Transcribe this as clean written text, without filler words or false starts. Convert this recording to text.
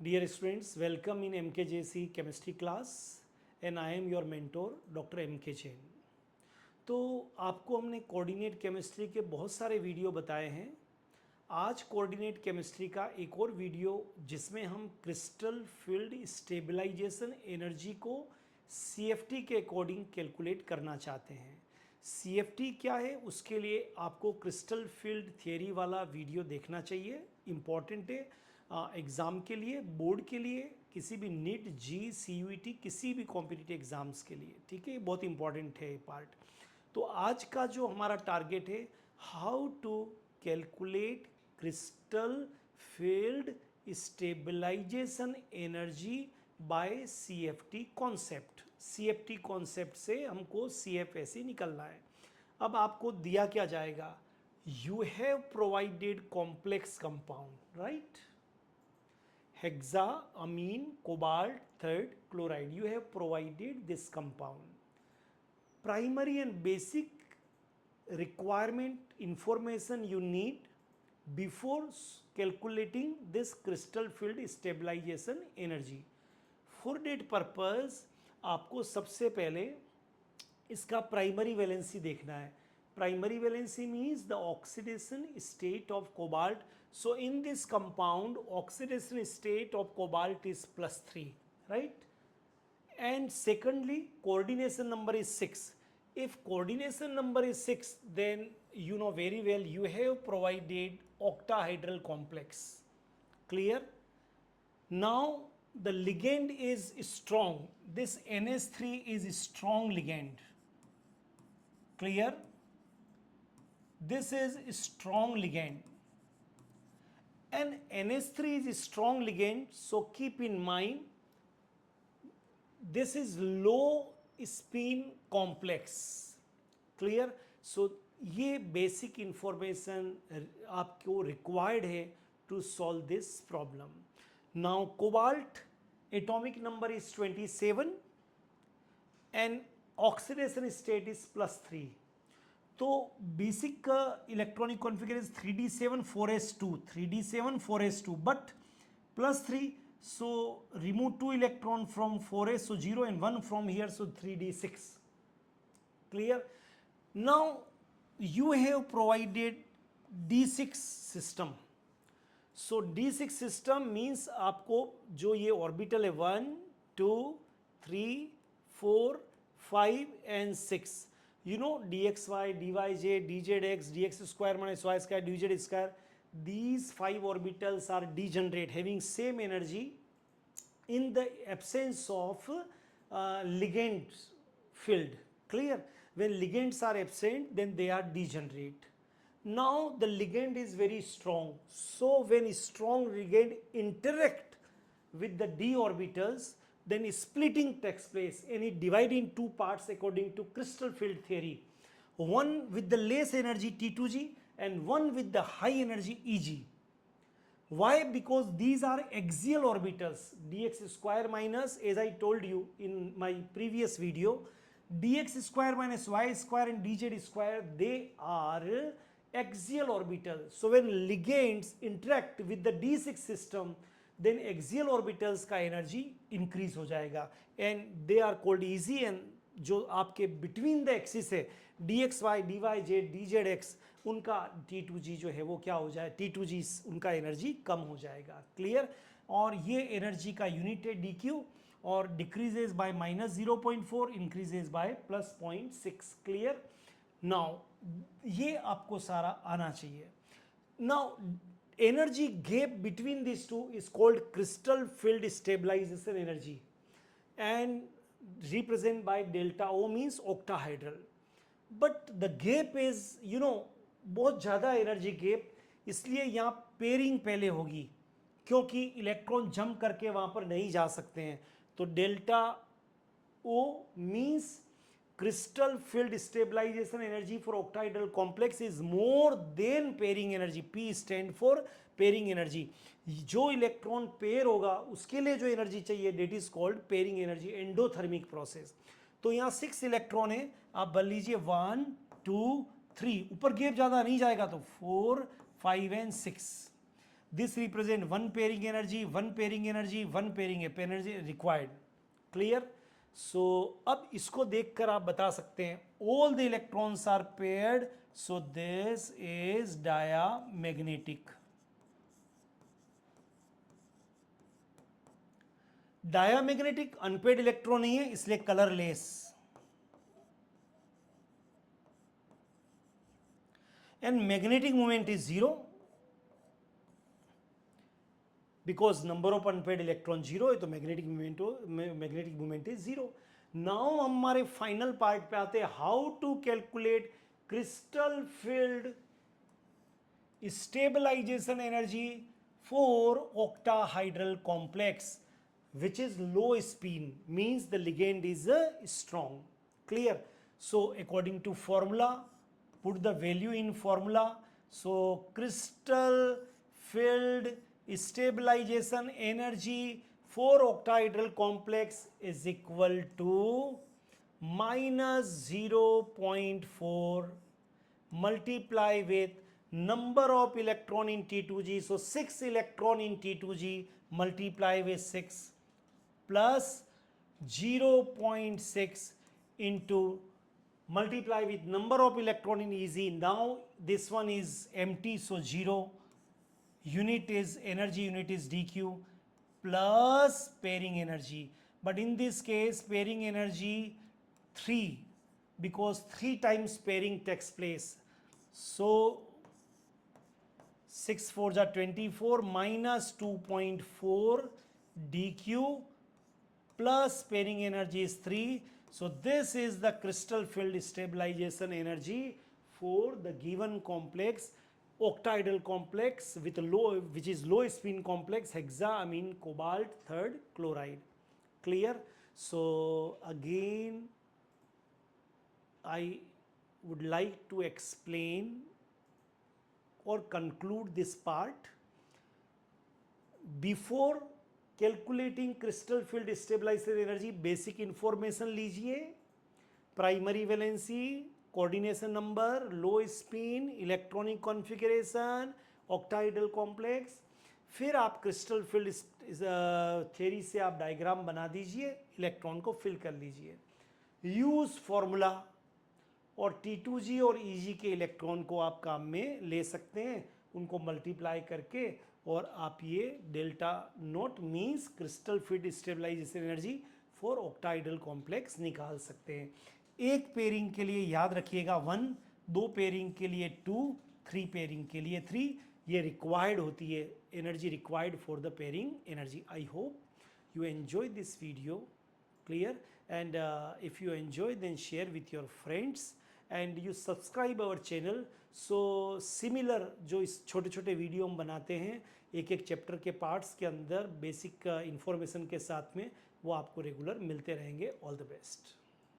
Dear students, welcome in MKJC chemistry class and I am your mentor Dr. MK Jain. तो आपको हमने coordinate chemistry के बहुत सारे वीडियो बताए हैं. आज कोऑर्डिनेट केमिस्ट्री का एक और वीडियो जिसमें हम क्रिस्टल फील्ड स्टेबलाइजेशन एनर्जी को CFT के अकॉर्डिंग कैलकुलेट करना चाहते हैं. CFT क्या है, उसके लिए आपको क्रिस्टल फील्ड थियरी वाला वीडियो देखना चाहिए. इम्पॉर्टेंट है एग्ज़ाम के लिए, बोर्ड के लिए, किसी भी नीट CUET किसी भी कॉम्पिटिटिव एग्ज़ाम्स के लिए. ठीक है, ये बहुत इंपॉर्टेंट है ये पार्ट. तो आज का जो हमारा टारगेट है, how to calculate crystal field stabilisation energy by CFT concept. CFT concept से हमको CFSE निकलना है. अब आपको दिया क्या जाएगा, you have provided complex compound, right, hexaamine cobalt third chloride. You have provided this compound. Primary and basic requirement information you need before calculating this crystal field stabilization energy. For that purpose आपको सबसे पहले इसका primary valency देखना है. Primary valency means the oxidation state of cobalt. So in this compound, oxidation state of cobalt is +3, right? And secondly, coordination number is 6. If coordination number is 6, then you know very well you have provided octahedral complex. Clear? Now the ligand is strong. This NH3 is a strong ligand. Clear? This is a strong ligand and NH3 is a strong ligand, so keep in mind this is low spin complex. Clear? So ये basic information आपको required है to solve this problem. Now cobalt atomic number is 27 and oxidation state is +3. तो basic का electronic configuration 3d7 4s2 3d7 4s2 but +3, so remove 2 electron from 4s, so 0 and 1 from here, so 3d6. Clear? Now you have provided d6 system. So d6 system means आपको जो ये orbital है 1 2 3 4 5 and 6, you know, dxy, dyj, dzx, dx square minus y square, dz square, these 5 orbitals are degenerate, having same energy in the absence of ligand field. Clear? When ligands are absent, then they are degenerate. Now the ligand is very strong, so when strong ligand interact with the d orbitals, then splitting takes place and it divides in two parts according to crystal field theory. One with the less energy T2G and one with the high energy EG. Why? Because these are axial orbitals. Dx square minus, as I told you in my previous video, dx square minus y square and dz square, they are axial orbitals. So when ligands interact with the d6 system, then axial orbitals का energy increase हो जाएगा and they are called e g. And जो आपके between the axis है dxy, dyj, dzx, उनका T2g जो है वो क्या हो जाए, T2g उनका एनर्जी कम हो जाएगा. क्लियर? और ये एनर्जी का यूनिट है dq और decreases bye -0.4, increases by +0.6. Clear? Now ये आपको सारा आना चाहिए. Now energy gap between these two is called crystal field stabilization energy and represented by delta O, means octahedral. But the gap is, you know, बहुत ज़्यादा energy gap, इसलिए यहाँ pairing पहले होगी क्योंकि इलेक्ट्रॉन जंप करके वहाँ पर नहीं जा सकते हैं. तो delta O means crystal field stabilization energy for octahedral complex is more than pairing energy. P stand for pairing energy. जो इलेक्ट्रॉन पेयर होगा उसके लिए जो एनर्जी चाहिए, that is called pairing energy, endothermic process. तो यहाँ 6 इलेक्ट्रॉन है, आप बन लीजिए 1 2 3, ऊपर गैप ज़्यादा नहीं जाएगा तो 4 5 and 6. This represent one pairing energy, one pairing energy, one pairing energy required. Clear? So अब इसको देखकर आप बता सकते हैं all the electrons are paired, so this is diamagnetic. Diamagnetic unpaired electron नहीं है, इसलिए colourless. And magnetic moment is 0 because number of unpaired electron 0 है, तो magnetic moment is 0. Now हम हमारे final part पे आते हैं, how to calculate crystal field stabilization energy for octahedral complex, which is low spin, means the ligand is strong. Clear? So according to formula, put the value in formula. So crystal field stabilization energy for octahedral complex is equal to minus 0.4 multiply with number of electron in T2G. So 6 electron in T2G multiply with 6 plus 0.6 into multiply with number of electron in EZ. Now this one is empty, so 0. Unit is energy, unit is dq plus pairing energy. But in this case pairing energy 3, because 3 times pairing takes place. So 6 4s are 24 minus 2.4 dq plus pairing energy is 3. So this is the crystal field stabilization energy for the given complex, octahedral complex with a low, which is low spin complex, hexaamine cobalt third chloride. Clear? So again I would like to explain or conclude this part. Before calculating crystal field stabiliser energy basic information लीजिए, primary valency, coordination number, low spin, electronic configuration, octahedral complex. फिर आप crystal field theory से आप diagram बना दीजिए, electron को fill कर लीजिए. यूज फॉर्मूला और T2G और EG के इलेक्ट्रॉन को आप काम में ले सकते हैं, उनको मल्टीप्लाई करके, और आप ये delta naught means crystal field stabilisation energy for octahedral complex निकाल सकते हैं. एक पेयरिंग के लिए याद रखिएगा 1, 2 पेयरिंग के लिए 2, 3 पेयरिंग के लिए 3. ये रिक्वायर्ड होती है energy required for the pairing energy. I hope you enjoy this video. Clear? And if you enjoy, then share with your friends and you subscribe our channel. So similar जो इस छोटे छोटे video हम बनाते हैं एक एक चैप्टर के पार्ट्स के अंदर बेसिक इंफॉर्मेशन के साथ में, वो आपको रेगुलर मिलते रहेंगे. All the best.